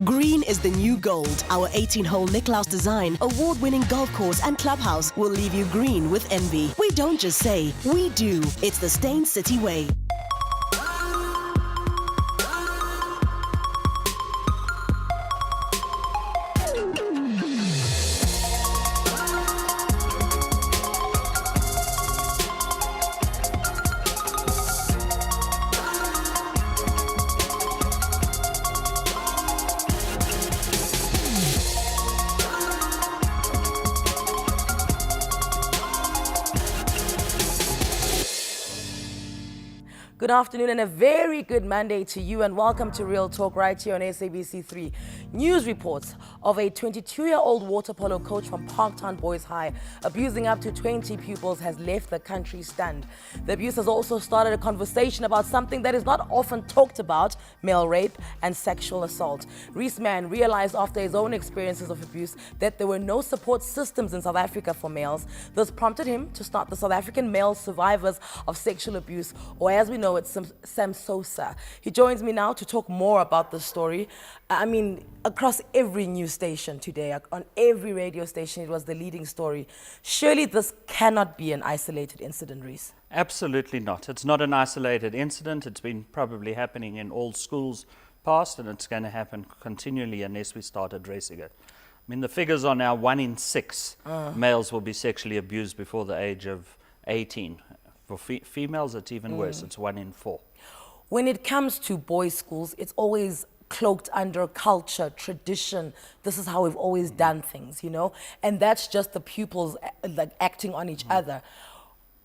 Green is the new gold. Our 18-hole Niklaus design, award-winning golf course and clubhouse will leave you green with envy. We don't just say, we do. It's the Stain City way. Good afternoon and a very good Monday to you, and welcome to Real Talk right here on SABC3. News reports of a 22-year-old water polo coach from Parktown Boys High abusing up to 20 pupils has left the country stunned. The abuse has also started a conversation about something that is not often talked about: male rape and sexual assault. Reese Mann realized after his own experiences of abuse that there were no support systems in South Africa for males. This prompted him to start the South African Male Survivors of Sexual Abuse, or as we know it's SAMSOSA. He joins me now to talk more about this story. I mean, across every news station today, on every radio station, it was the leading story. Surely this cannot be an isolated incident, Reese. Absolutely not. It's not an isolated incident. It's been probably happening in all schools past, and it's going to happen continually unless we start addressing it. I mean, the figures are now 1 in 6 males will be sexually abused before the age of 18. For females, it's even worse. It's 1 in 4. When it comes to boys' schools, it's always cloaked under culture, tradition. This is how we've always done things, you know? And that's just the pupils like acting on each other.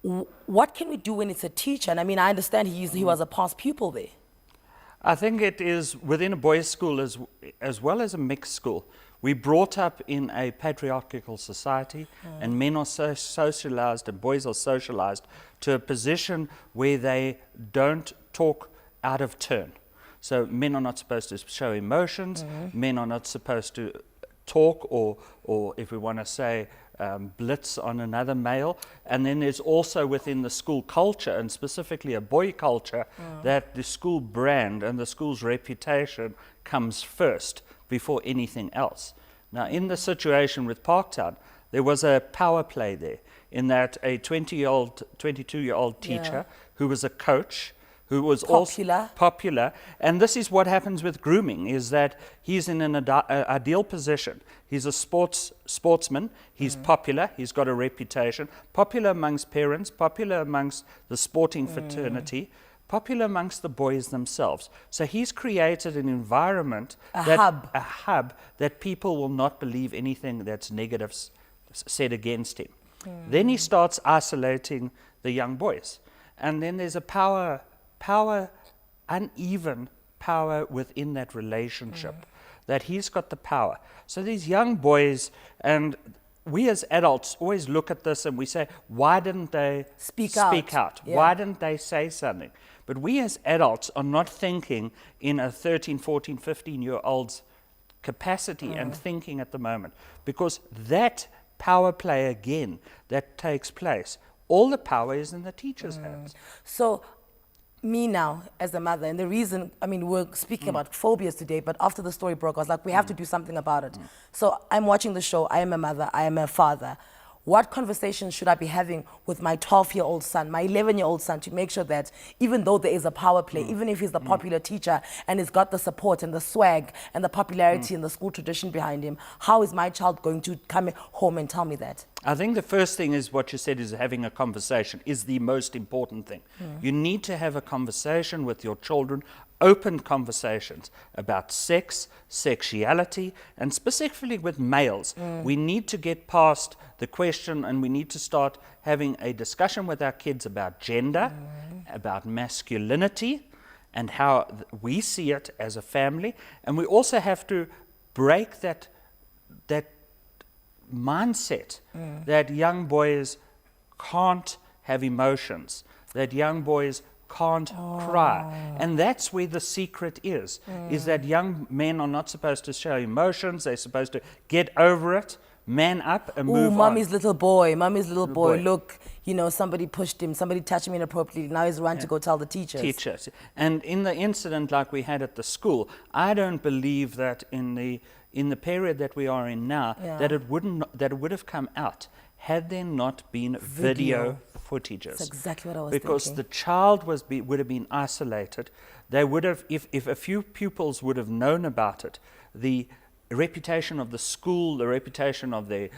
What can we do when it's a teacher? And I mean, I understand he was a past pupil there. I think it is within a boys' school as well as a mixed school. We brought up in a patriarchal society, and men are socialized and boys are socialized to a position where they don't talk out of turn. So men are not supposed to show emotions, men are not supposed to talk or if we want to say, blitz on another male. And then there's also within the school culture, and specifically a boy culture, that the school brand and the school's reputation comes first before anything else. Now, in the situation with Parktown, there was a power play there, in that a 22-year-old teacher who was a coach, who was also popular. And this is what happens with grooming, is that he's in an ideal position. He's a sportsman, he's popular, he's got a reputation, popular amongst parents, popular amongst the sporting fraternity, popular amongst the boys themselves. So he's created an environment, a hub that people will not believe anything that's negative said against him. Then he starts isolating the young boys. And then there's a uneven power within that relationship, that he's got the power. So these young boys, and we as adults always look at this and we say, why didn't they speak out? Yeah. Why didn't they say something? But we as adults are not thinking in a 13, 14, 15-year-old's capacity and thinking at the moment. Because that power play again that takes place, all the power is in the teacher's hands. So me now, as a mother, and the reason, I mean, we're speaking about phobias today, but after the story broke, I was like, we have to do something about it. So I'm watching the show, I am a mother, I am a father. What conversations should I be having with my 12-year-old son, my 11-year-old son, to make sure that even though there is a power play, even if he's the popular teacher and he's got the support and the swag and the popularity and the school tradition behind him, how is my child going to come home and tell me that? I think the first thing is what you said, is having a conversation is the most important thing. You need to have a conversation with your children, open conversations about sex, sexuality, and specifically with males. We need to get past the question, and we need to start having a discussion with our kids about gender, about masculinity, and how we see it as a family. And we also have to break that mindset that young boys can't have emotions, that young boys can't cry. And that's where the secret is that young men are not supposed to show emotions. They're supposed to get over it, man up and Ooh, move on. mommy's little boy, look, somebody pushed him, somebody touched him inappropriately, now he's run to go tell the teachers. And in the incident like we had at the school, I don't believe that in the period that we are in now, that it would have come out had there not been video footages. That's exactly what I was because thinking. the child would have been isolated. They would have, if a few pupils would have known about it, the reputation of the school, the reputation of the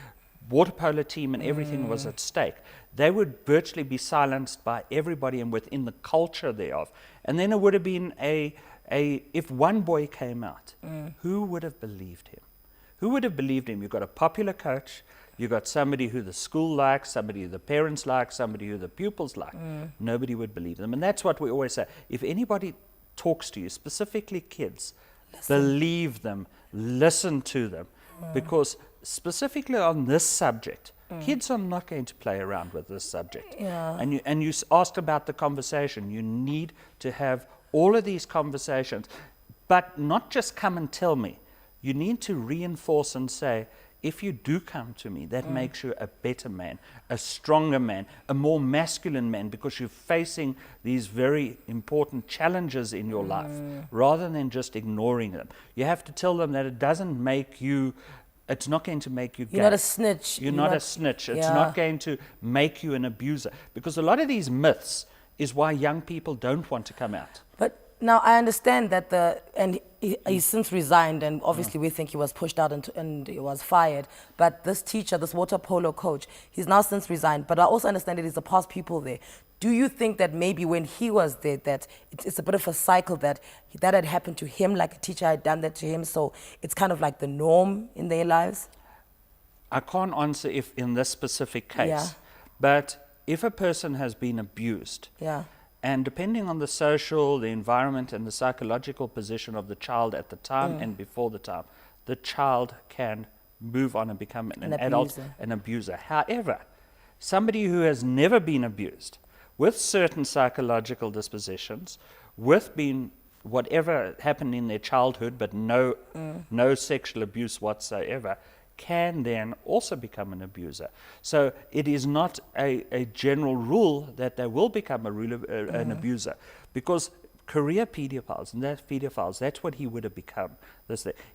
water polo team and everything was at stake. They would virtually be silenced by everybody and within the culture thereof. And then it would have been if one boy came out, who would have believed him? Who would have believed him? You've got a popular coach, you've got somebody who the school likes, somebody who the parents like, somebody who the pupils like. Nobody would believe them. And that's what we always say. If anybody talks to you, specifically kids, believe them, listen to them. Because specifically on this subject, kids are not going to play around with this subject. And you asked about the conversation. You need to have all of these conversations, but not just come and tell me. You need to reinforce and say, if you do come to me, that makes you a better man, a stronger man, a more masculine man, because you're facing these very important challenges in your life, rather than just ignoring them. You have to tell them that it doesn't make you, it's not going to make you gay. You're not a snitch. You're not a snitch. It's not going to make you an abuser. Because a lot of these myths is why young people don't want to come out. But now I understand that he's since resigned, and obviously we think he was pushed out and he was fired. But this teacher, this water polo coach, he's now since resigned. But I also understand that he's a past pupil there. Do you think that maybe when he was there, that it's a bit of a cycle that had happened to him, like a teacher had done that to him, so it's kind of like the norm in their lives? I can't answer if in this specific case, but if a person has been abused, and depending on the social, the environment, and the psychological position of the child at the time and before the time, the child can move on and become an adult, an abuser. However, somebody who has never been abused, with certain psychological dispositions, with being whatever happened in their childhood, but no sexual abuse whatsoever, can then also become an abuser. So it is not a general rule that they will become an abuser, because career pedophiles, and that's what he would have become,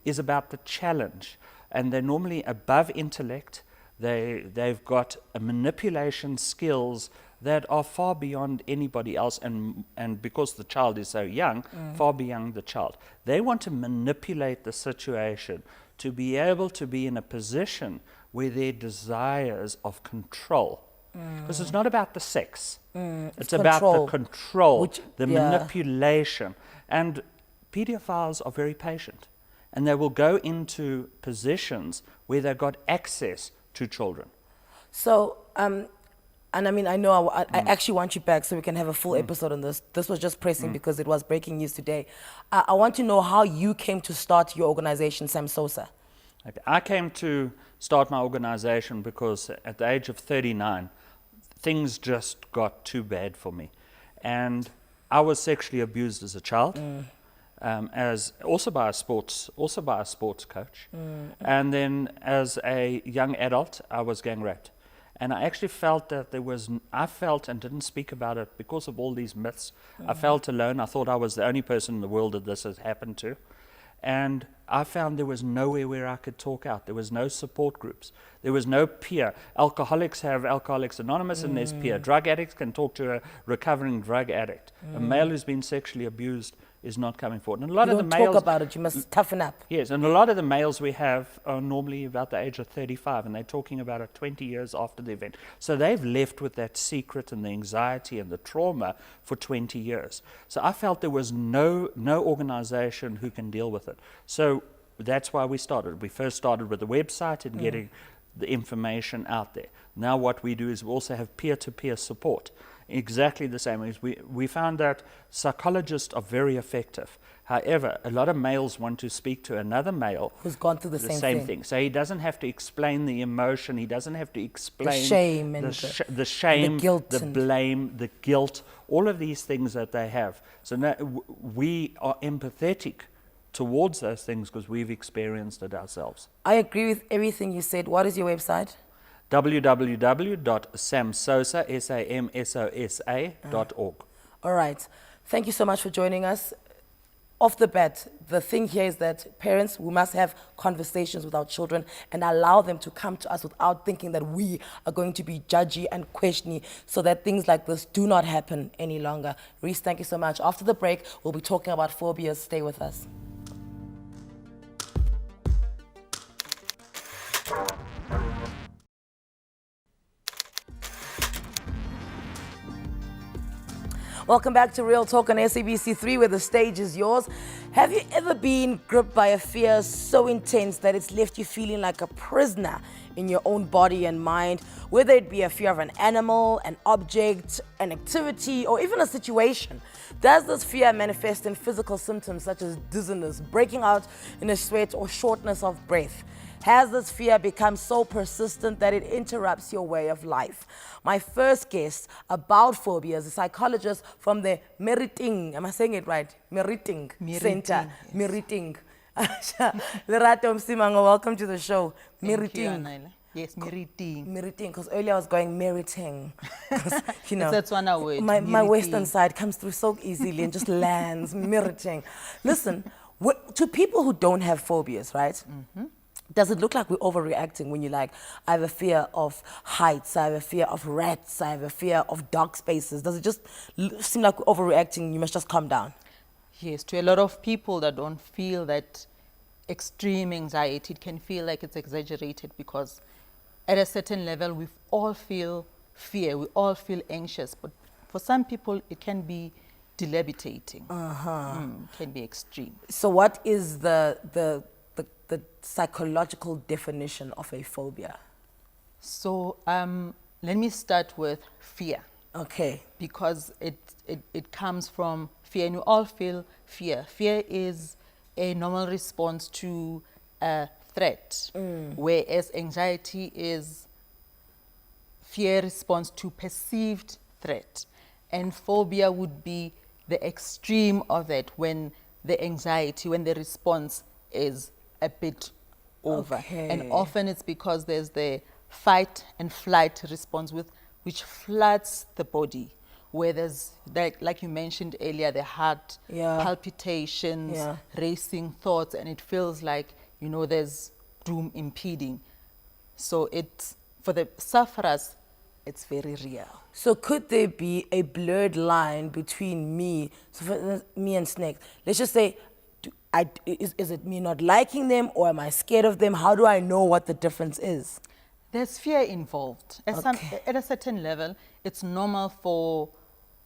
is about the challenge. And they're normally above intellect. They've got a manipulation skills that are far beyond anybody else, and because the child is so young, far beyond the child. They want to manipulate the situation to be able to be in a position where their desires of control, because it's not about the sex, it's about the control, the manipulation. And pedophiles are very patient, and they will go into positions where they've got access to children. So, and I mean, I know I actually want you back so we can have a full episode on this. This was just pressing because it was breaking news today. I want to know how you came to start your organization, Sam Sosa. Okay. I came to start my organization because at the age of 39, things just got too bad for me. And I was sexually abused as a child, as also by a sports coach. And then as a young adult, I was gang raped. And I actually felt that I felt and didn't speak about it because of all these myths. I felt alone. I thought I was the only person in the world that this has happened to. And I found there was nowhere where I could talk out. There was no support groups. There was no peer. Alcoholics have Alcoholics Anonymous and there's peer. Drug addicts can talk to a recovering drug addict. A male who's been sexually abused is not coming forward. And a lot of the males talk about it, you must toughen up. Yes, and a lot of the males we have are normally about the age of 35, and they're talking about it 20 years after the event. So they've left with that secret and the anxiety and the trauma for 20 years. So I felt there was no organization who can deal with it. So that's why we started. We first started with the website and getting the information out there. Now what we do is we also have peer-to-peer support. Exactly the same as we found that psychologists are very effective. However, a lot of males want to speak to another male who's gone through the same thing. So he doesn't have to explain the emotion. He doesn't have to explain the shame and the shame, the guilt, the blame, the guilt, all of these things that they have. So now we are empathetic towards those things because we've experienced it ourselves. I agree with everything you said. What is your website? www.samsosa.org. All right. Thank you so much for joining us. Off the bat, the thing here is that parents, we must have conversations with our children and allow them to come to us without thinking that we are going to be judgy and questioning, so that things like this do not happen any longer. Reese, thank you so much. After the break, we'll be talking about phobias. Stay with us. Welcome back to Real Talk on SABC3, where the stage is yours. Have you ever been gripped by a fear so intense that it's left you feeling like a prisoner in your own body and mind? Whether it be a fear of an animal, an object, an activity, or even a situation. Does this fear manifest in physical symptoms such as dizziness, breaking out in a sweat, or shortness of breath? Has this fear become so persistent that it interrupts your way of life? My first guest about phobia is a psychologist from the Meriting, am I saying it right? Meriting Center. Yes. Meriting. Lerato Msimanga, welcome to the show. Thank you, Meriting. Anele. Yes, Meriting. Meriting, because earlier I was going meriting. 'Cause, you know, That's one word. my Meriting. western side comes through so easily and just lands. Meriting. Listen, to people who don't have phobias, right? Does it look like we're overreacting when you're like, I have a fear of heights, I have a fear of rats, I have a fear of dark spaces? Does it just seem like we're overreacting, you must just calm down? Yes, to a lot of people that don't feel that extreme anxiety, it can feel like it's exaggerated, because at a certain level, we all feel fear, we all feel anxious, but for some people, it can be debilitating. Can be extreme. So what is the psychological definition of a phobia? So let me start with fear. Okay. Because it comes from fear, and you all feel fear. Fear is a normal response to a threat, whereas anxiety is fear response to perceived threat. And phobia would be the extreme of that, when the anxiety, when the response is a bit over. Okay. And often it's because there's the fight and flight response which floods the body, where there's, like you mentioned earlier, the heart palpitations, racing thoughts, and it feels like, you know, there's doom impeding. So it's, for the sufferers, it's very real. So could there be a blurred line between me, so for me and snakes? Let's just say, is it me not liking them, or am I scared of them? How do I know what the difference is? There's fear involved. At a certain level, it's normal for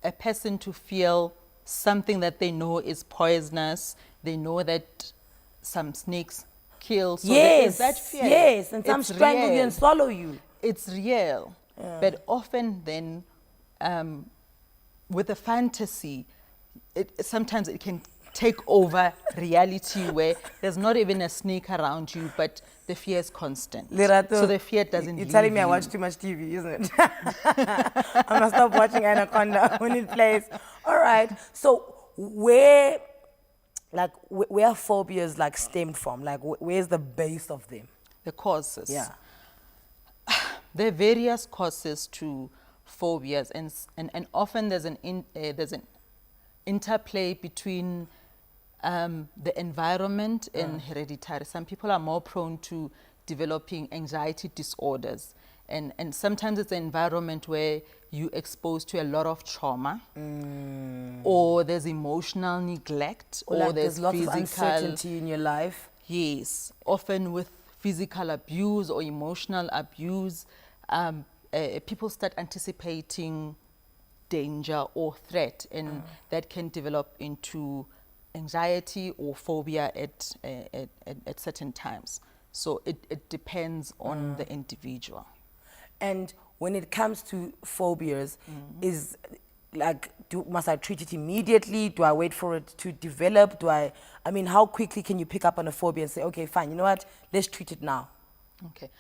a person to feel something that they know is poisonous. They know that some snakes kill. So there is that fear. Yes, and some It's strangle you real. and swallow you. It's real. But often then, with the fantasy, sometimes it can take over reality, where there's not even a snake around you, but the fear is constant. Lerato, so the fear doesn't You're leave telling me I you. watch too much TV, isn't it? I must stop watching Anaconda when it plays. All right. So where phobias like stemmed from? Like where's the base of them? The causes. Yeah. There are various causes to phobias, and often there's an interplay between the environment and hereditary. Some people are more prone to developing anxiety disorders, and sometimes it's an environment where you're exposed to a lot of trauma, or there's emotional neglect, Or or like there's lots physical of uncertainty in your life. Yes, often with physical abuse or emotional abuse, people start anticipating danger or threat, and that can develop into anxiety or phobia at certain times. So it depends on the individual. And when it comes to phobias, is like, must I treat it immediately? Do I wait for it to develop? I mean, how quickly can you pick up on a phobia and say, okay, fine, you know what, let's treat it now? Okay.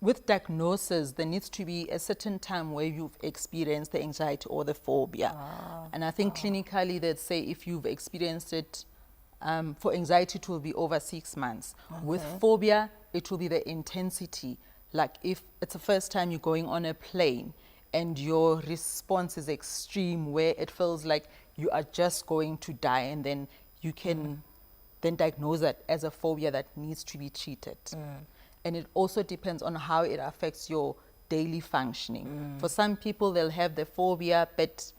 with diagnosis, there needs to be a certain time where you've experienced the anxiety or the phobia. And I think clinically they'd say if you've experienced it, for anxiety it will be over 6 months. With phobia, it will be the intensity. Like if it's the first time you're going on a plane and your response is extreme, where it feels like you are just going to die, and then you can then diagnose that as a phobia that needs to be treated. And it also depends on how it affects your daily functioning. For some people, they'll have the phobia, but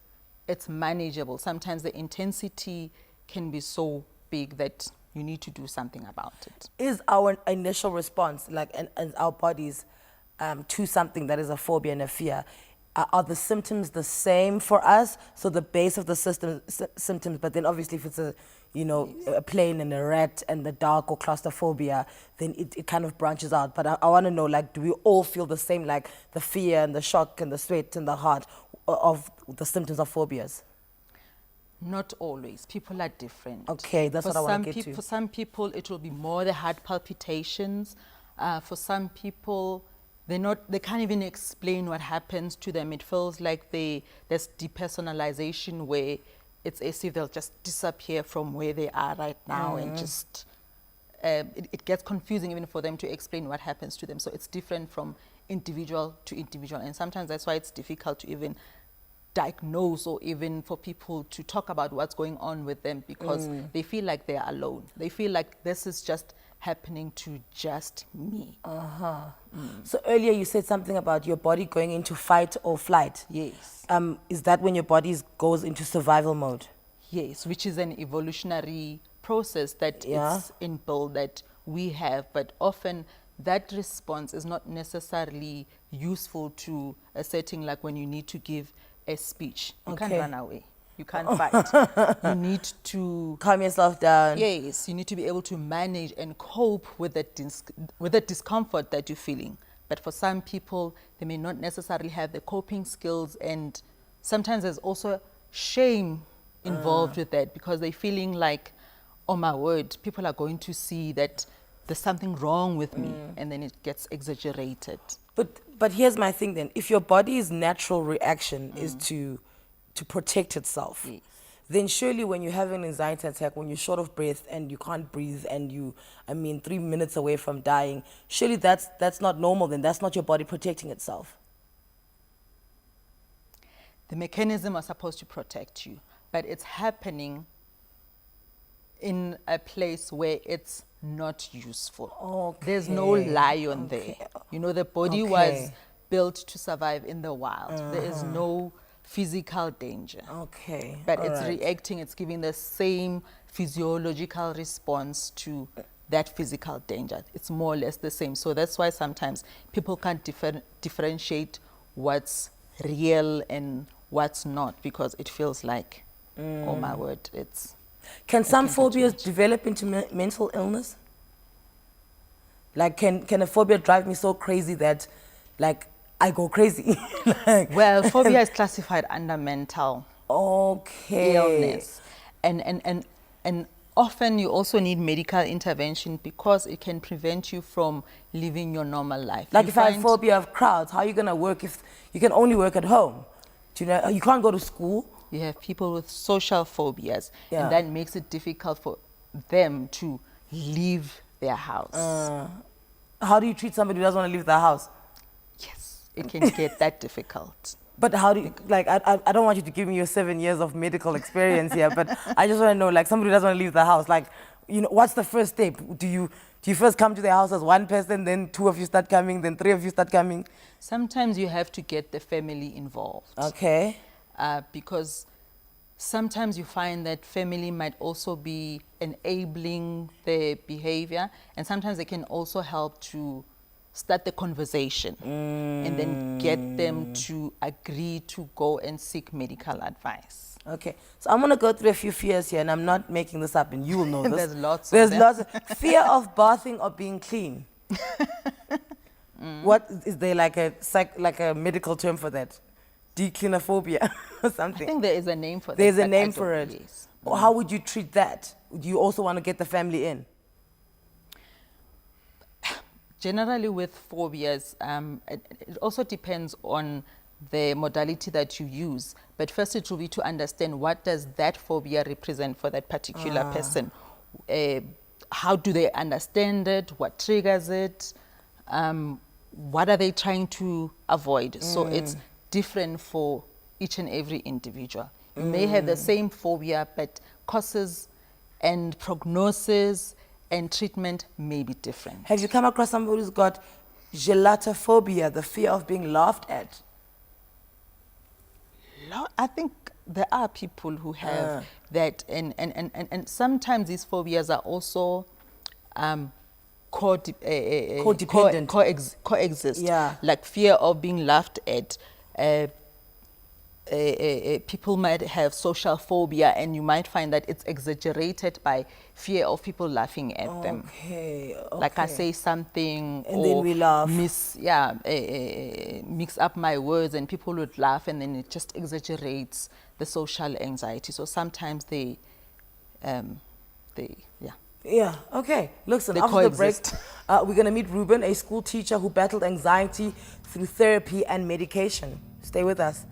it's manageable. Sometimes the intensity can be so big that you need to do something about it. Is our initial response, like and our bodies, to something that is a phobia and a fear, are the symptoms the same for us? So the base of the symptoms, but then obviously if it's a plane and a rat and the dark or claustrophobia, then it kind of branches out. But I want to know, like, do we all feel the same, like the fear and the shock and the sweat and the heart of the symptoms of phobias? Not always. People are different. Okay, that's what I want to get to. For some people, it will be more the heart palpitations. For some people, they can't even explain what happens to them. It feels like there's depersonalization, where it's as if they'll just disappear from where they are right now, and just it gets confusing even for them to explain what happens to them. So it's different from individual to individual, and sometimes that's why it's difficult to even diagnose or even for people to talk about what's going on with them, because they feel like they're alone. They feel like this is just happening to just me. So earlier you said something about your body going into fight or flight. Yes. Is that when your body goes into survival mode? Yes, which is an evolutionary process that it's inbuilt that we have, but often that response is not necessarily useful to a setting like when you need to give a speech. You can't run away. You can't fight. You need to calm yourself down. Yes, you need to be able to manage and cope with the discomfort that you're feeling. But for some people, they may not necessarily have the coping skills, and sometimes there's also shame involved with that, because they're feeling like, oh my word, people are going to see that there's something wrong with me, and then it gets exaggerated. But here's my thing then. If your body's natural reaction is to protect itself, then surely when you have an anxiety attack, when you're short of breath and you can't breathe and 3 minutes away from dying, surely that's not normal then. That's not your body protecting itself. The mechanism are supposed to protect you, but it's happening in a place where it's not useful. Okay. There's no lion there. You know, the body was built to survive in the wild. There is no physical danger. Okay. But it's reacting, it's giving the same physiological response to that physical danger. It's more or less the same. So that's why sometimes people can't differentiate what's real and what's not, because it feels like, oh my word, it's... Can some phobias develop into mental illness? Like, can a phobia drive me so crazy that, like, I go crazy? Well, phobia is classified under mental illness. And often you also need medical intervention, because it can prevent you from living your normal life. Like if I have phobia of crowds, how are you going to work if you can only work at home? Do you know, you can't go to school? You have people with social phobias, and that makes it difficult for them to leave their house. How do you treat somebody who doesn't want to leave their house? Yes, it can get that difficult. But how do you, like, I don't want you to give me your 7 years of medical experience here, but I just want to know, like, somebody who doesn't want to leave the house, like, you know, what's the first step? Do you first come to their house as one person, then 2 of you start coming, then 3 of you start coming? Sometimes you have to get the family involved. Okay. Because sometimes you find that family might also be enabling their behavior, and sometimes they can also help to start the conversation and then get them to agree to go and seek medical advice. Okay, so I'm going to go through a few fears here, and I'm not making this up, and you will know this. There's lots of fear of bathing or being clean. What is there, like a medical term for that? Declinophobia or something? I think there is a name for that. There's a name for it. Yes. Or how would you treat that? Do you also want to get the family in? Generally with phobias, it also depends on the modality that you use. But first it will be to understand what does that phobia represent for that particular person. How do they understand it? What triggers it? What are they trying to avoid? So it's different for each and every individual. You may have the same phobia, but causes and prognosis and treatment may be different. Have you come across somebody who's got gelatophobia, the fear of being laughed at? I think there are people who have that, and sometimes these phobias are also Codependent. coexist. Yeah. Like fear of being laughed at. People might have social phobia, and you might find that it's exaggerated by fear of people laughing at them. Okay. Like I say something, And then we laugh. Mix up my words, and people would laugh, and then it just exaggerates the social anxiety. So sometimes Yeah, okay. Listen, They after the break, coexist. we're going to meet Reuben, a school teacher who battled anxiety through therapy and medication. Stay with us.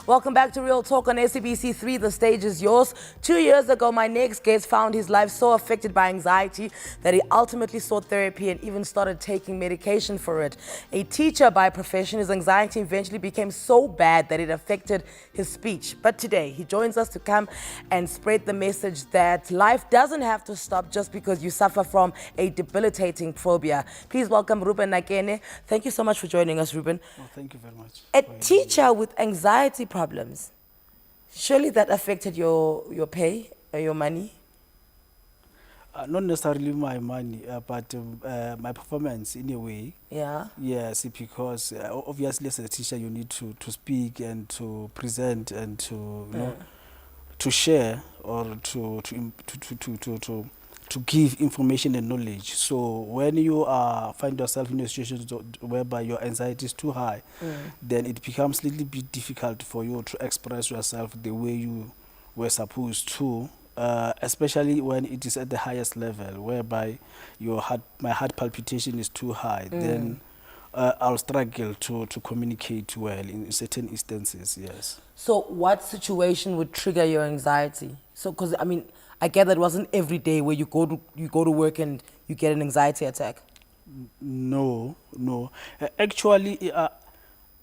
Welcome back to Real Talk on SABC 3. The stage is yours. 2 years ago, my next guest found his life so affected by anxiety that he ultimately sought therapy and even started taking medication for it. A teacher by profession, his anxiety eventually became so bad that it affected his speech. But today, he joins us to come and spread the message that life doesn't have to stop just because you suffer from a debilitating phobia. Please welcome Reuben Nakane. Thank you so much for joining us, Reuben. Well, thank you very much. A teacher with anxiety problems, surely that affected your pay or your money? Not necessarily my money, but my performance in a way. Yeah. Yes, because obviously as a teacher you need to speak and to present and to you know, to share or to give information and knowledge. So when you find yourself in a situation whereby your anxiety is too high, then it becomes a little bit difficult for you to express yourself the way you were supposed to, especially when it is at the highest level, whereby my heart palpitation is too high. Then I'll struggle to communicate well in certain instances. Yes. So what situation would trigger your anxiety? So, because I mean, I get that it wasn't every day where you go to work and you get an anxiety attack. No. Actually,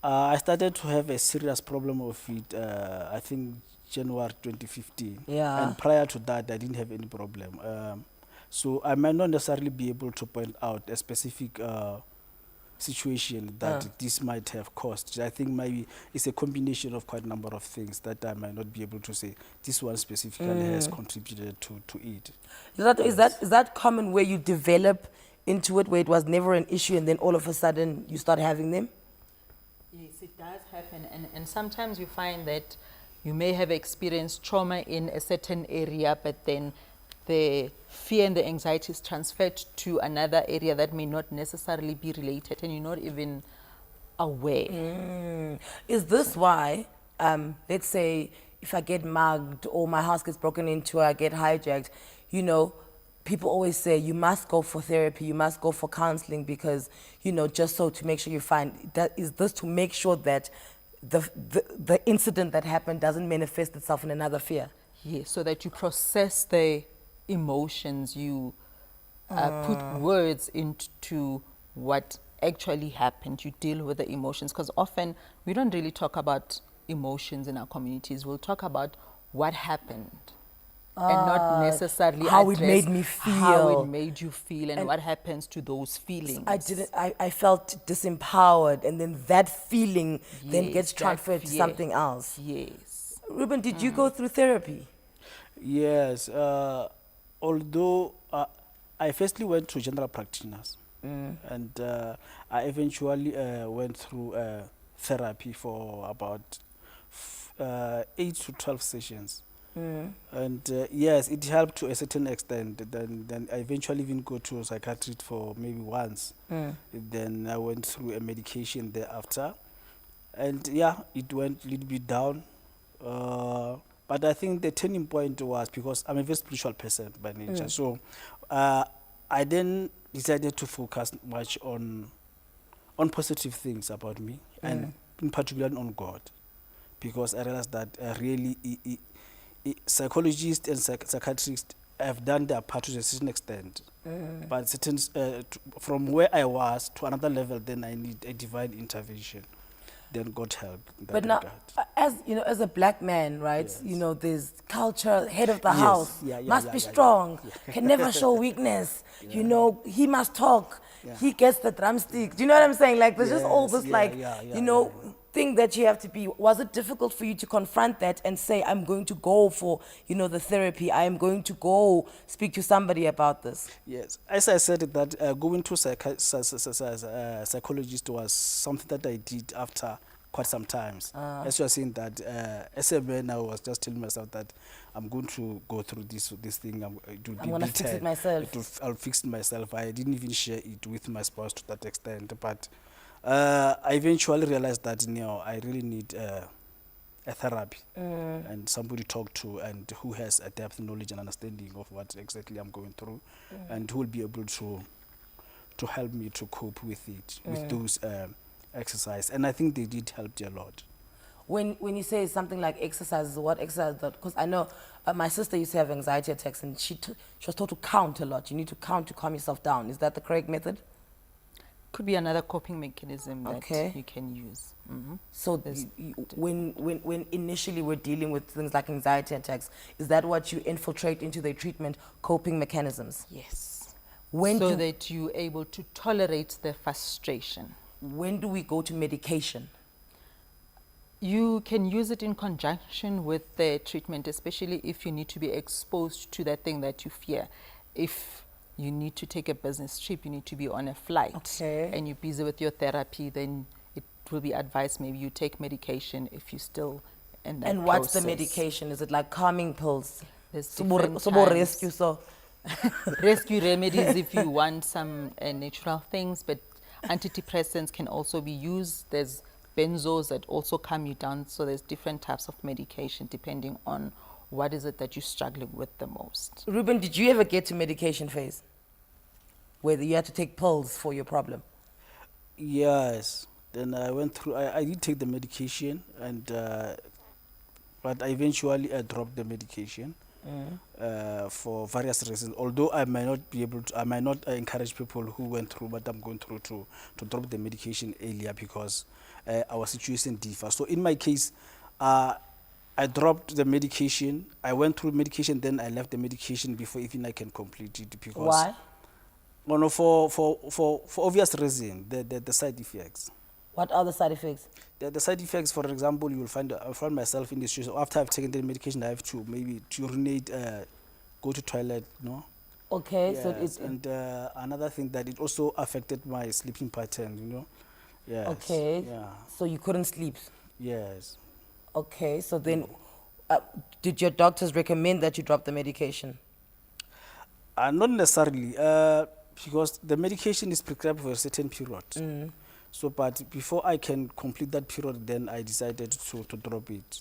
I started to have a serious problem of it, I think January 2015. Yeah. And prior to that, I didn't have any problem. So I might not necessarily be able to point out a specific situation that this might have caused. I think maybe it's a combination of quite a number of things that I might not be able to say this one specifically has contributed to it. Is that common where you develop into it where it was never an issue and then all of a sudden you start having them? Yes, it does happen, and sometimes you find that you may have experienced trauma in a certain area, but then the fear and the anxiety is transferred to another area that may not necessarily be related, and you're not even aware. Is this why, let's say, if I get mugged or my house gets broken into or I get hijacked, you know, people always say you must go for therapy, you must go for counseling because, you know, just so to make sure you find that, is this to make sure that the incident that happened doesn't manifest itself in another fear? Yes, so that you process the emotions, you put words into what actually happened. You deal with the emotions, because often we don't really talk about emotions in our communities. We'll talk about what happened and not necessarily how it address made me feel. how it made you feel and what happens to those feelings. I felt disempowered, and then that feeling then Yes, gets that transferred to fear. something else. Yes. Ruben, did you go through therapy? Yes, although I firstly went to general practitioners and I eventually went through therapy for about 8 to 12 sessions. And yes, it helped to a certain extent. Then I eventually even go to a psychiatrist for maybe once. Then I went through a medication thereafter. And yeah, it went a little bit down. But I think the turning point was because I'm a very spiritual person by nature. So I then decided to focus much on positive things about me, and in particular on God, because I realized that really psychologists and psychiatrists have done their part to a certain extent, but certain from where I was to another level, then I need a divine intervention. Then God help. in that But now, regard. as you know, as a black man, right? Yes. You know, there's culture, head of the Yes. house, Yeah, yeah, must yeah, be yeah, yeah. strong, can never show weakness. You know, he must talk. Yeah. He gets the drumstick. Do you know what I'm saying? Like, there's just all Yes, this, yeah, like, yeah, yeah, you know, yeah. thing that you have to be. Was it difficult for you to confront that and say, I'm going to go for, you know, the therapy. I am going to go speak to somebody about this. Yes, as I said that going to psychologist was something that I did after quite some times. As you are saying that as a man, I was just telling myself that I'm going to go through this thing. It will I'm be gonna fix better. it myself. I'll fix it myself. I didn't even share it with my spouse to that extent. But I eventually realized that I really need a therapy and somebody to talk to, and who has a depth knowledge and understanding of what exactly I'm going through, and who will be able to help me to cope with it, with those exercise. And I think they did help a lot. When you say something like exercises, what exercise? Because I know my sister used to have anxiety attacks, and she was told to count a lot. You need to count to calm yourself down. Is that the correct method? Could be another coping mechanism that Okay. you can use. So when initially we're dealing with things like anxiety attacks, is that what you infiltrate into the treatment, coping mechanisms? Yes. When So do, that you're able to tolerate the frustration. when do we go to medication? You can use it in conjunction with the treatment, especially if you need to be exposed to that thing that you fear. If you need to take a business trip, you need to be on a flight, Okay. and you're busy with your therapy, then it will be advised maybe you take medication if you're still in that And what's the process. medication? Is it like calming pills? There's So different so kinds. rescue so. Rescue remedies if you want some natural things, but antidepressants can also be used. There's benzos that also calm you down. So there's different types of medication depending on what is it that you're struggling with the most. Reuben, did you ever get to medication phase? Where you had to take pills for your problem? Yes. Then I went through. I did take the medication, and but I eventually dropped the medication for various reasons. Although I might not be able to, I might not encourage people who went through what I'm going through to drop the medication earlier, because our situation differs. So in my case, I dropped the medication. I went through medication, then I left the medication before even I can complete it, because Why? well, no, for obvious reason, the side effects. What are the side effects? The side effects, for example, you will find I found myself in this situation. After I've taken the medication, I have to maybe urinate, go to toilet, Okay, Yes, so it's and another thing that it also affected my sleeping pattern, Yes. okay. Yeah. So you couldn't sleep. Yes. Okay, so then did your doctors recommend that you drop the medication? Not necessarily, because the medication is prescribed for a certain period. So, but before I can complete that period, then I decided to drop it.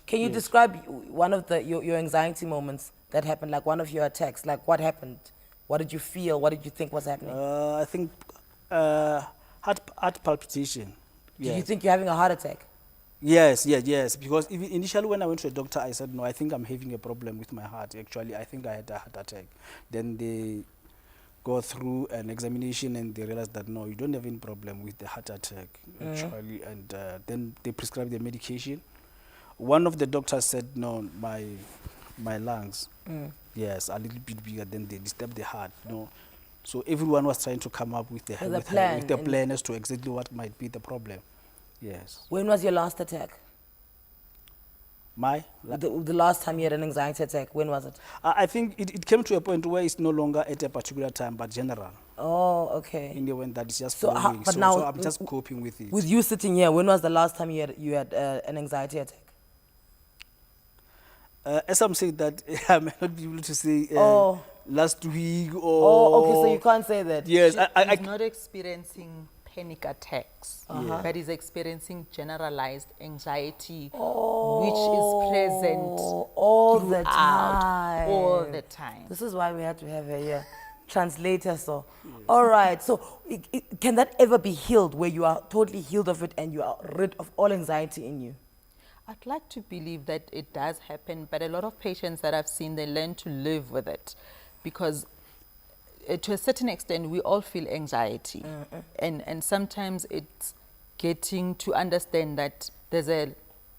Can you describe one of your anxiety moments that happened, like one of your attacks? Like what happened? What did you feel? What did you think was happening? I think heart palpitation. Did you Yes. think you're having a heart attack? Yes. Because even initially when I went to a doctor, I said, no, I think I'm having a problem with my heart. Actually, I think I had a heart attack. Then they go through an examination and they realize that, no, you don't have any problem with the heart attack, actually. And then they prescribe the medication. One of the doctors said, no, my lungs, yes, a little bit bigger, then they disturb the heart, So everyone was trying to come up with the plan as to exactly what might be the problem. Yes. When was your last attack? The last time you had an anxiety attack, when was it? I think it came to a point where it's no longer at a particular time, but general. Oh, okay. In the way that it's just So following. but now so I'm just coping with it. With you sitting here, when was the last time you had an anxiety attack? As I'm saying that, I may not be able to say last week or... Oh, okay, so you can't say that. Yes, She's not experiencing panic attacks, but is experiencing generalized anxiety, which is present all the throughout, time. all the time. This is why we had to have a translator. So, all right. So, can that ever be healed, where you are totally healed of it and you are rid of all anxiety in you? I'd like to believe that it does happen, but a lot of patients that I've seen, they learn to live with it, because to a certain extent, we all feel anxiety. And sometimes it's getting to understand that there's a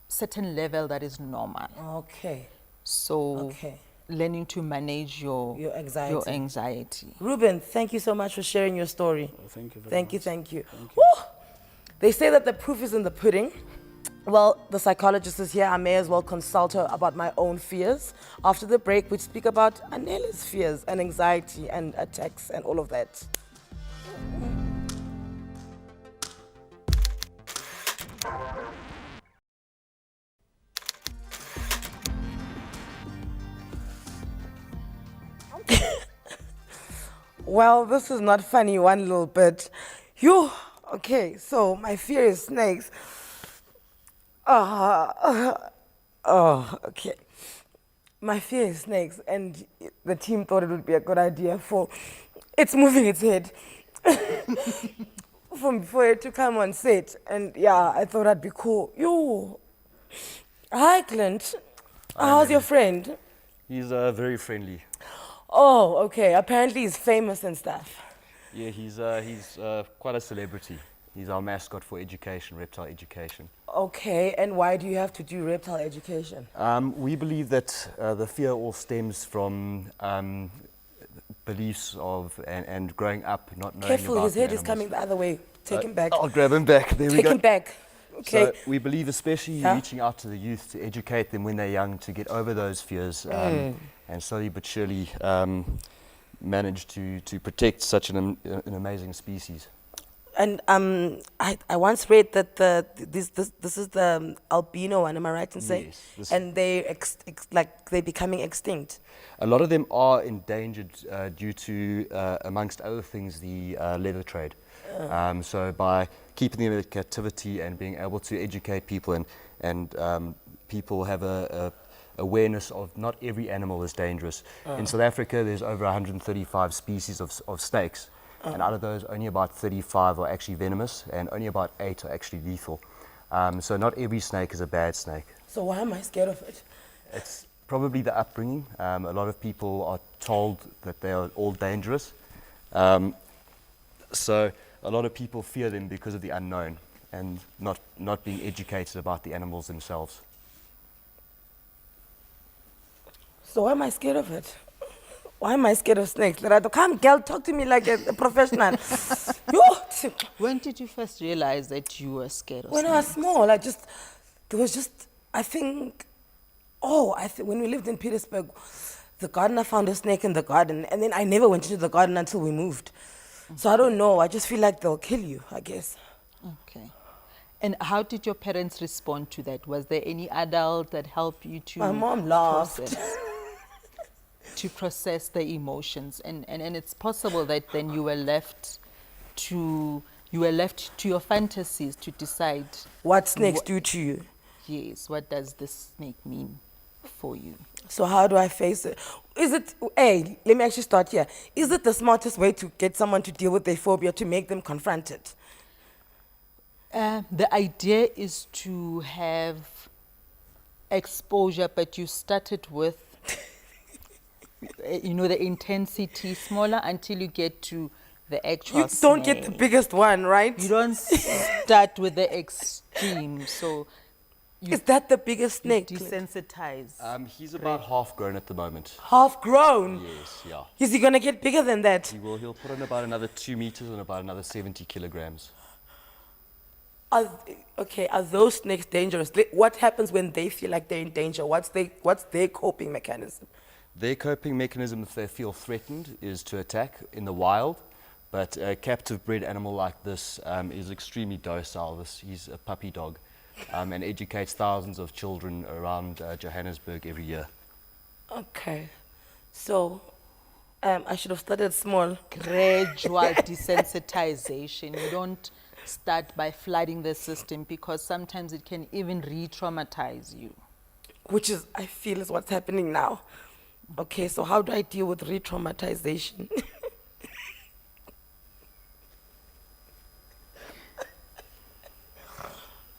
certain level that is normal. Okay. So learning to manage your anxiety. Reuben, thank you so much for sharing your story. Thank you very Thank you, much. thank you. Woo! They say that the proof is in the pudding. Well, the psychologist is here. I may as well consult her about my own fears. After the break, we speak about Anele's fears and anxiety and attacks and all of that. Well, this is not funny one little bit. Okay, so my fear is snakes. Okay. My fear is snakes, and the team thought it would be a good idea it's moving its head for it to come on set. And yeah, I thought that'd be cool. Hi, Clint. How's your friend? He's very friendly. Oh, okay. Apparently he's famous and stuff. Yeah, he's quite a celebrity. He's our mascot for education, reptile education. Okay, and why do you have to do reptile education? We believe that the fear all stems from beliefs of and growing up not knowing Careful, about his the head is animals. coming the other way. Take him back. I'll grab him back. There we Take go. him back. Okay. So we believe, especially Yeah. reaching out to the youth to educate them when they're young to get over those fears, and slowly but surely manage to protect such an amazing species. And I once read that this is the albino one. Am I right in saying? Yes, And they're they're becoming extinct. A lot of them are endangered due to, amongst other things, the leather trade. So by keeping them in captivity and being able to educate people and people have a awareness of not every animal is dangerous. In South Africa, there's over 135 species of snakes. And out of those, only about 35 are actually venomous and only about 8 are actually lethal. So not every snake is a bad snake. So why am I scared of it? It's probably the upbringing. A lot of people are told that they are all dangerous. So a lot of people fear them because of the unknown and not being educated about the animals themselves. So why am I scared of it? Why am I scared of snakes? Lerato, come, girl, talk to me like a professional. When did you first realize that you were scared of When I was snakes? small, when we lived in Petersburg, the gardener found a snake in the garden, and then I never went into the garden until we moved. So I don't know, I just feel like they'll kill you, I guess. Okay. And how did your parents respond to that? Was there any adult that helped you to My mom laughed. to process the emotions? And it's possible that then you were left to your fantasies to decide What snakes do to you. yes, what does this snake mean for you? So how do I face it? Let me actually start here. Is it the smartest way to get someone to deal with their phobia, to make them confront it? The idea is to have exposure, but you started with the intensity smaller until you get to the actual You don't get the snake. biggest one, right? You don't start with the extreme, so you Is that the biggest snake? desensitize. He's about half grown at the moment. Half grown? Yes, yeah. Is he gonna get bigger than that? He'll put on about another 2 meters and about another 70 kilograms. Are those snakes dangerous? What happens when they feel like they're in danger? What's their coping mechanism? Their coping mechanism, if they feel threatened, is to attack in the wild. But a captive bred animal like this is extremely docile. He's a puppy dog and educates thousands of children around Johannesburg every year. Okay, so I should have started small. Gradual desensitization. You don't start by flooding the system, because sometimes it can even re-traumatize you. Which is, I feel, is what's happening now. Okay, so how do I deal with re-traumatization?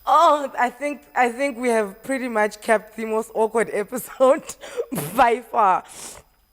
Oh, I think we have pretty much kept the most awkward episode by far.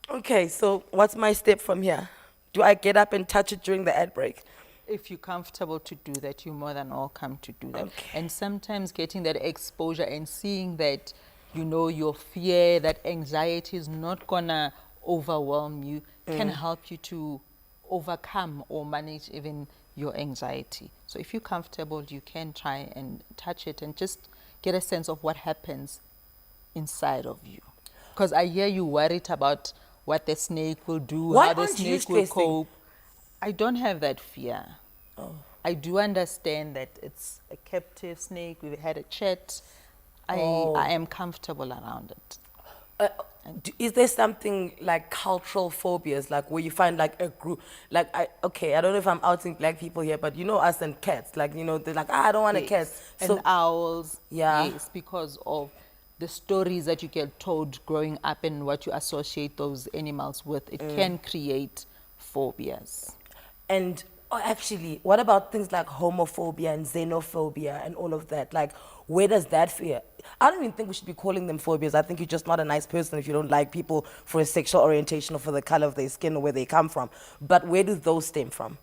Okay, so what's my step from here? Do I get up and touch it during the ad break? If you're comfortable to do that, you're more than welcome to do that. Okay. And sometimes getting that exposure and seeing that, you know, your fear, that anxiety is not gonna overwhelm you, can help you to overcome or manage even your anxiety. So if you're comfortable, you can try and touch it and just get a sense of what happens inside of you. Because I hear you worried about what the snake will do, Why how the aren't you snake will stressing? cope. I don't have that fear. Oh. I do understand that it's a captive snake. We've had a chat. I am comfortable around it. Is there something like cultural phobias, like where you find like a group, like I don't know if I'm outing black people here, but you know us and cats, like, you know, they're like, I don't want a cat. And owls, Yeah. yes, because of the stories that you get told growing up and what you associate those animals with, it can create phobias. And actually, what about things like homophobia and xenophobia and all of that? Like, where does that fear? I don't even think we should be calling them phobias. I think you're just not a nice person if you don't like people for a sexual orientation or for the color of their skin or where they come from. But where do those stem from?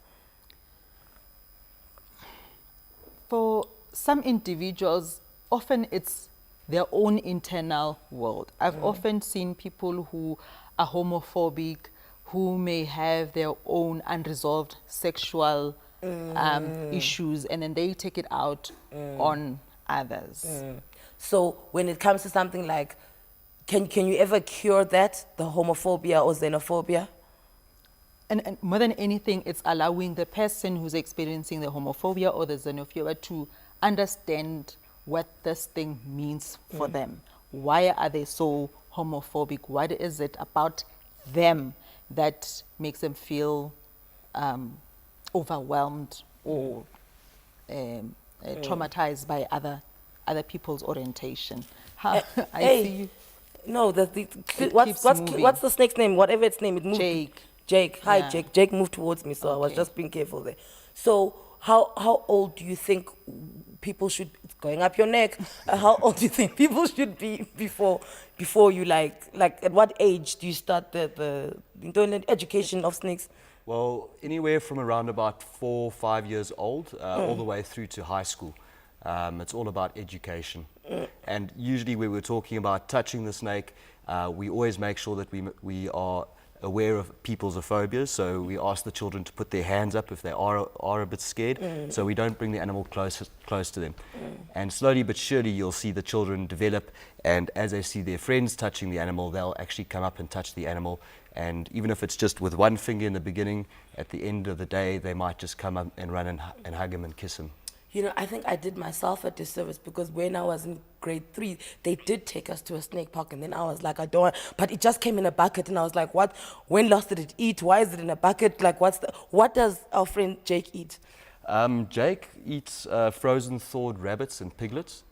For some individuals, often it's their own internal world. I've often seen people who are homophobic, who may have their own unresolved sexual issues, and then they take it out on others. So when it comes to something like, can you ever cure that, the homophobia or xenophobia? And more than anything, it's allowing the person who's experiencing the homophobia or the xenophobia to understand what this thing means for them. Why are they so homophobic? What is it about them that makes them feel overwhelmed or traumatized by other people's orientation? I see you. No, It what's keeps moving. what's the snake's name? Whatever its name, it moved. Jake. Jake. Hi, Yeah. Jake. Jake moved towards me, so I was Okay. just being careful there. So how old do you think people should? It's going up your neck. How old do you think people should be before you like at what age do you start the education of snakes? Well, anywhere from around about 4 or 5 years old, all the way through to high school. It's all about education. And usually when we're talking about touching the snake, we always make sure that we are aware of people's phobias. So we ask the children to put their hands up if they are a bit scared, so we don't bring the animal close to them. And slowly but surely you'll see the children develop, and as they see their friends touching the animal, they'll actually come up and touch the animal. And even if it's just with one finger in the beginning, at the end of the day, they might just come up and run and hug him and kiss him. You know, I think I did myself a disservice because when I was in grade 3, they did take us to a snake park, and then I was like, I don't want, but it just came in a bucket, and I was like, what? When last did it eat? Why is it in a bucket? Like, what does our friend Jake eat? Jake eats frozen thawed rabbits and piglets,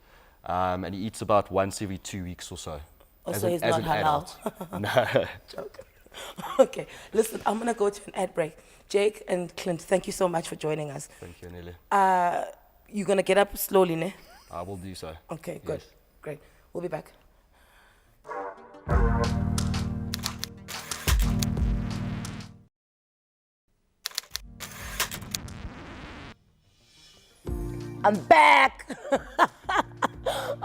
and he eats about once every 2 weeks or so. Oh, so he's not halal. No. Joke. Okay, listen, I'm going to go to an ad break. Jake and Clint, thank you so much for joining us. Thank you, Anele. You're going to get up slowly, ne? I will do so. Okay, good. Yes. Great. We'll be back. I'm back.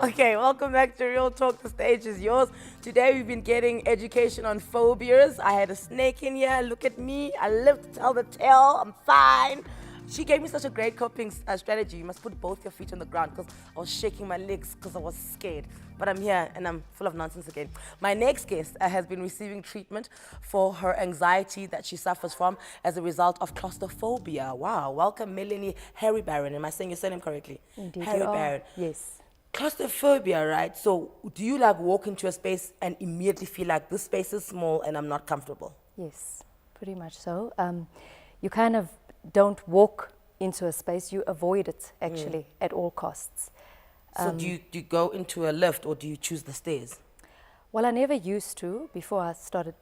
Okay, welcome back to Real Talk. The stage is yours. Today we've been getting education on phobias. I had a snake in here. Look at me. I live to tell the tale. I'm fine. She gave me such a great coping strategy. You must put both your feet on the ground because I was shaking my legs because I was scared. But I'm here and I'm full of nonsense again. My next guest has been receiving treatment for her anxiety that she suffers from as a result of claustrophobia. Wow. Welcome, Melanie Harrybarran. Am I saying your surname correctly? Indeed, Harrybarran. Yes. Claustrophobia, right? So do you like walk into a space and immediately feel like this space is small and I'm not comfortable? Yes, pretty much so. You kind of don't walk into a space, you avoid it actually at all costs. So do you go into a lift or do you choose the stairs? Well, I never used to before I started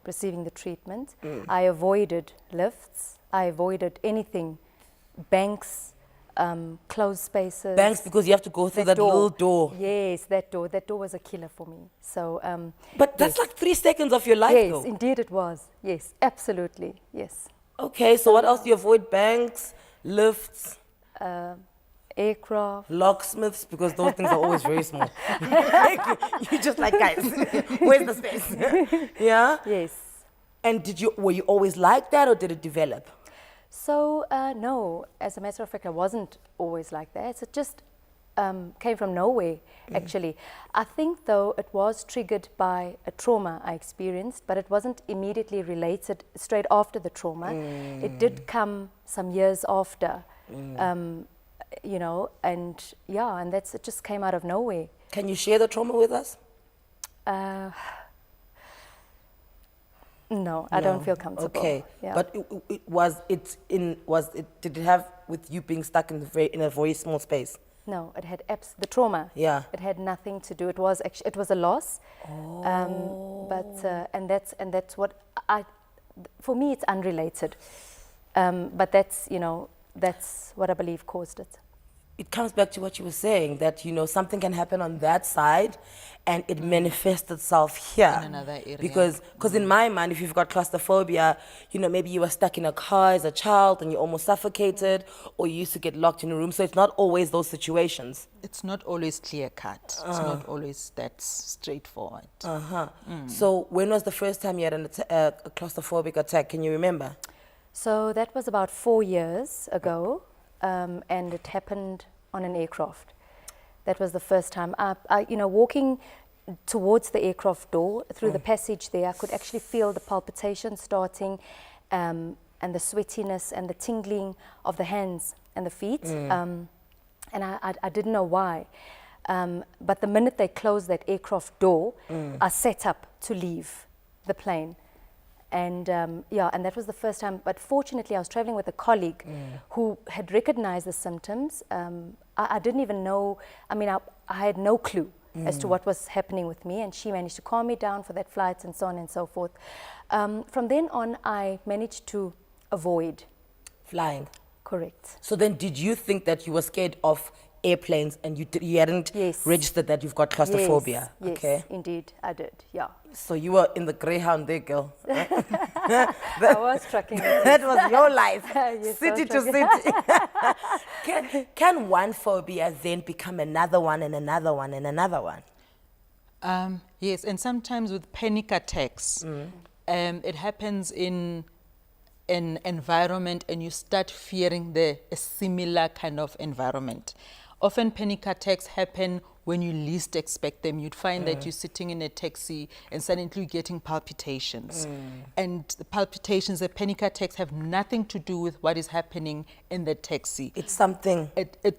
receiving the treatment. I avoided lifts. I avoided anything, banks, closed spaces. Banks, because you have to go through that little door. Yes, that door. That door was a killer for me. So, But that's like 3 seconds of your life, yes, though. indeed it was. Yes, absolutely. Yes. Okay, so what else do you avoid? Banks, lifts, Aircraft. locksmiths, because those things are always very small. You're just like, guys, where's the space? Yeah? Yes. And were you always like that, or did it develop? So, no, as a matter of fact, I wasn't always like that. It just came from nowhere, actually. I think, though, it was triggered by a trauma I experienced, but it wasn't immediately related straight after the trauma. It did come some years after, you know, and yeah, and it just came out of nowhere. Can you share the trauma with us? No, I don't feel comfortable. Okay, Yeah. but did it have with you being stuck in a very small space? No, it had the trauma. Yeah. It had nothing to do. It was actually, it was a loss. And that's what for me it's unrelated. But that's, you know, that's what I believe caused it. It comes back to what you were saying, that, you know, something can happen on that side and it manifests itself here. In another area. Because in my mind, if you've got claustrophobia, you know, maybe you were stuck in a car as a child and you almost suffocated, or you used to get locked in a room. So it's not always those situations. It's not always clear cut. It's not always that straightforward. So when was the first time you had a claustrophobic attack? Can you remember? So that was about 4 years ago, and it happened on an aircraft. That was the first time. You know, walking towards the aircraft door, through the passage there, I could actually feel the palpitation starting, and the sweatiness and the tingling of the hands and the feet. And I didn't know why. But the minute they closed that aircraft door, I set up to leave the plane. And yeah, and that was the first time. But fortunately, I was traveling with a colleague who had recognized the symptoms. I didn't even know, I mean, I had no clue as to what was happening with me. And she managed to calm me down for that flight and so on and so forth. From then on, I managed to avoid Flying. Correct. So then did you think that you were scared of airplanes and you hadn't registered that you've got claustrophobia? Yes, Okay. yes, indeed, I did, yeah. So you were in the Greyhound there, girl. I was trucking. That was your life, Yes, I city was to city. Can one phobia then become another one and another one and another one? Yes, and sometimes with panic attacks, it happens in an environment and you start fearing a similar kind of environment. Often panic attacks happen when you least expect them. You'd find that you're sitting in a taxi and suddenly you're getting palpitations. And the palpitations, the panic attacks have nothing to do with what is happening in the taxi. It's something. It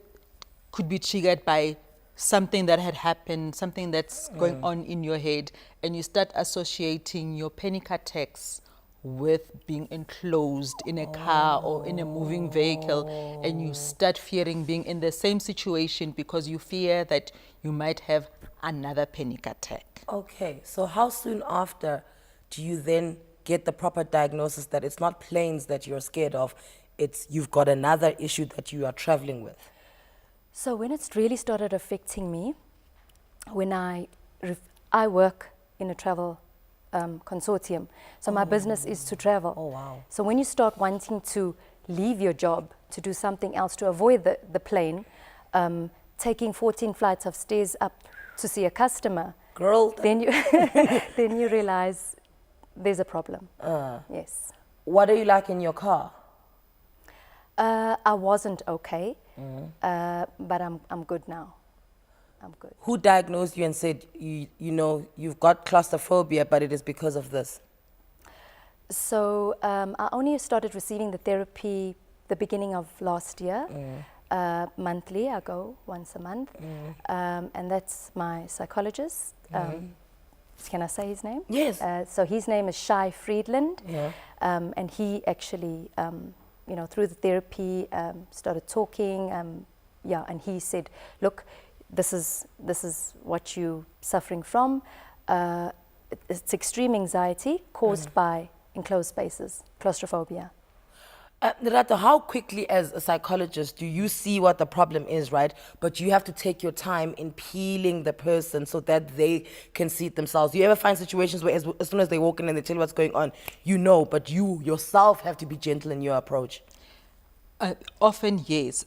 could be triggered by something that had happened, something that's going on in your head, and you start associating your panic attacks with being enclosed in a car or in a moving vehicle, and you start fearing being in the same situation because you fear that you might have another panic attack. Okay, so how soon after do you then get the proper diagnosis that it's not planes that you're scared of, it's you've got another issue that you are traveling with? So when it's really started affecting me, when I work in a travel consortium. So my business is to travel. Oh, wow. So when you start wanting to leave your job to do something else, to avoid the plane, taking 14 flights of stairs up to see a customer, Girl. then you then you realize there's a problem. Yes. What are you like in your car? I wasn't okay, but I'm good now. I'm good. Who diagnosed you and said, you know, you've got claustrophobia, but it is because of this? So I only started receiving the therapy the beginning of last year. Monthly, I go once a month. And that's my psychologist. Can I say his name? Yes. So his name is Shai Friedland. Yeah. And he actually through the therapy, started talking. And he said, look, this is what you're suffering from. It's extreme anxiety caused by enclosed spaces, claustrophobia. Lerato, how quickly as a psychologist do you see what the problem is, right? But you have to take your time in peeling the person so that they can see it themselves. Do you ever find situations where as soon as they walk in and they tell you what's going on, but you yourself have to be gentle in your approach? Often, yes,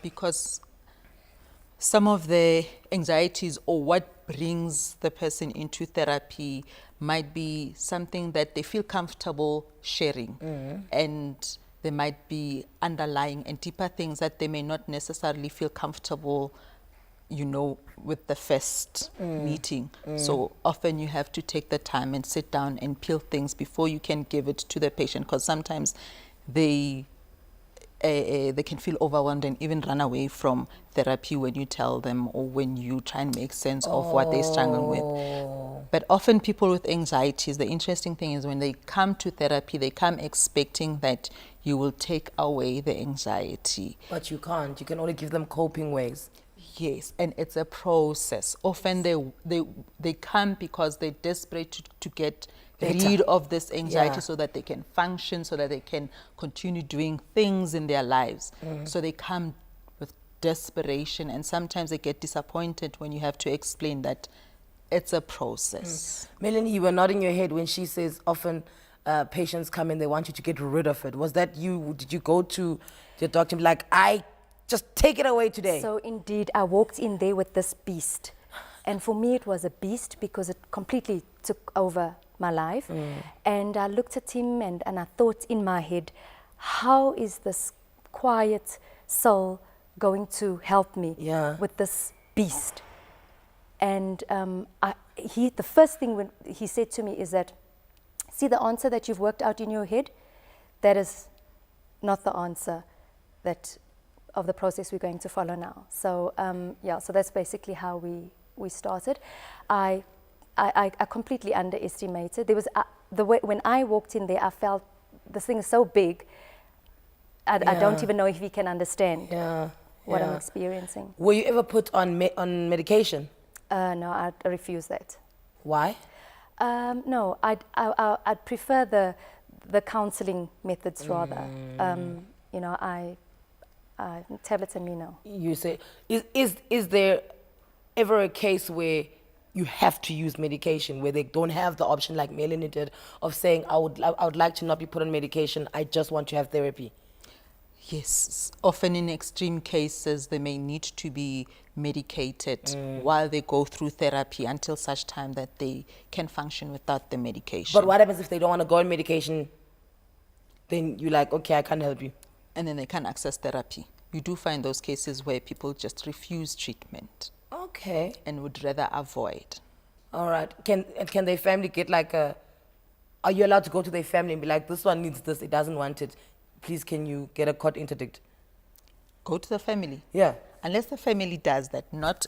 because some of the anxieties or what brings the person into therapy might be something that they feel comfortable sharing. And there might be underlying and deeper things that they may not necessarily feel comfortable, with the first meeting. So often you have to take the time and sit down and peel things before you can give it to the patient, because sometimes they can feel overwhelmed and even run away from therapy when you tell them or when you try and make sense of what they're struggling with. But often people with anxieties, the interesting thing is when they come to therapy, they come expecting that you will take away the anxiety. But you can't. You can only give them coping ways. Yes, and it's a process. Often they come because they're desperate to get rid of this anxiety so that they can function, so that they can continue doing things in their lives. So they come with desperation, and sometimes they get disappointed when you have to explain that it's a process. Melanie, you were nodding your head when she says often patients come in, they want you to get rid of it. Was that you? Did you go to your doctor and be like, just take it away today? So indeed, I walked in there with this beast. And for me, it was a beast because it completely took over my life. And I looked at him and I thought in my head, how is this quiet soul going to help me with this beast? And the first thing when he said to me is that, see the answer that you've worked out in your head? That is not the answer of the process we're going to follow now. So so that's basically how we started. I completely underestimated. There was the way when I walked in there, I felt this thing is so big. I don't even know if he can understand what I'm experiencing. Were you ever put on medication? No, I refuse that. Why? No, I'd prefer the counseling methods rather. Tablets and me, no. You say, is there ever a case where you have to use medication, where they don't have the option like Melanie did of saying, I would like to not be put on medication, I just want to have therapy? Yes, often in extreme cases, they may need to be medicated while they go through therapy until such time that they can function without the medication. But what happens if they don't want to go on medication? Then you're like, okay, I can't help you. And then they can't access therapy. You do find those cases where people just refuse treatment. Okay. And would rather avoid. All right. Can their family get are you allowed to go to their family and be like, this one needs this, it doesn't want it. Please, can you get a court interdict? Go to the family. Yeah. Unless the family does that, not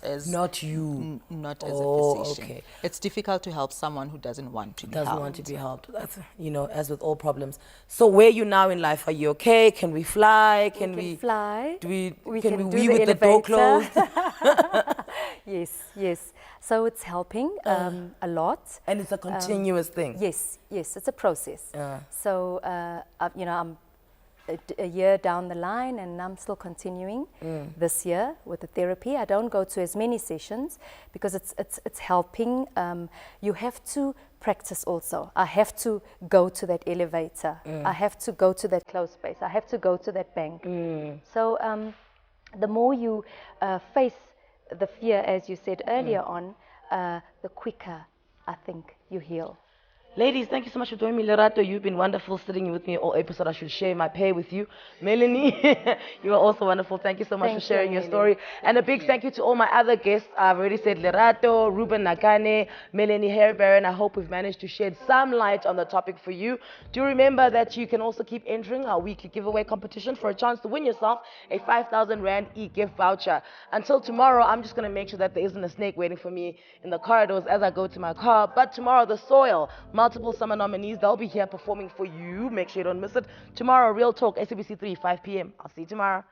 you. Not as a physician. Okay. It's difficult to help someone who doesn't want to be helped. Doesn't want to be helped. That's, as with all problems. So where are you now in life? Are you okay? Can we fly? Can we fly? Can we with the door closed? Yes. So it's helping a lot. And it's a continuous thing. Yes, it's a process. So I'm a year down the line and I'm still continuing this year with the therapy. I don't go to as many sessions because it's helping. You have to practice also. I have to go to that elevator. I have to go to that closed space. I have to go to that bank. So the more you face the fear, as you said earlier on, the quicker I think you heal. Ladies, thank you so much for joining me. Lerato, you've been wonderful sitting with me all episode. I should share my pay with you. Melanie, you are also wonderful. Thank you so much for sharing your story. And a big thank you to all my other guests. I've already said Lerato, Reuben Nakane, Melanie Harrybarran. I hope we've managed to shed some light on the topic for you. Do remember that you can also keep entering our weekly giveaway competition for a chance to win yourself a 5,000 Rand e-gift voucher. Until tomorrow, I'm just going to make sure that there isn't a snake waiting for me in the corridors as I go to my car. But tomorrow, the soil multiple summer nominees. They'll be here performing for you. Make sure you don't miss it. Tomorrow, Real Talk, SABC 3, 5 p.m. I'll see you tomorrow.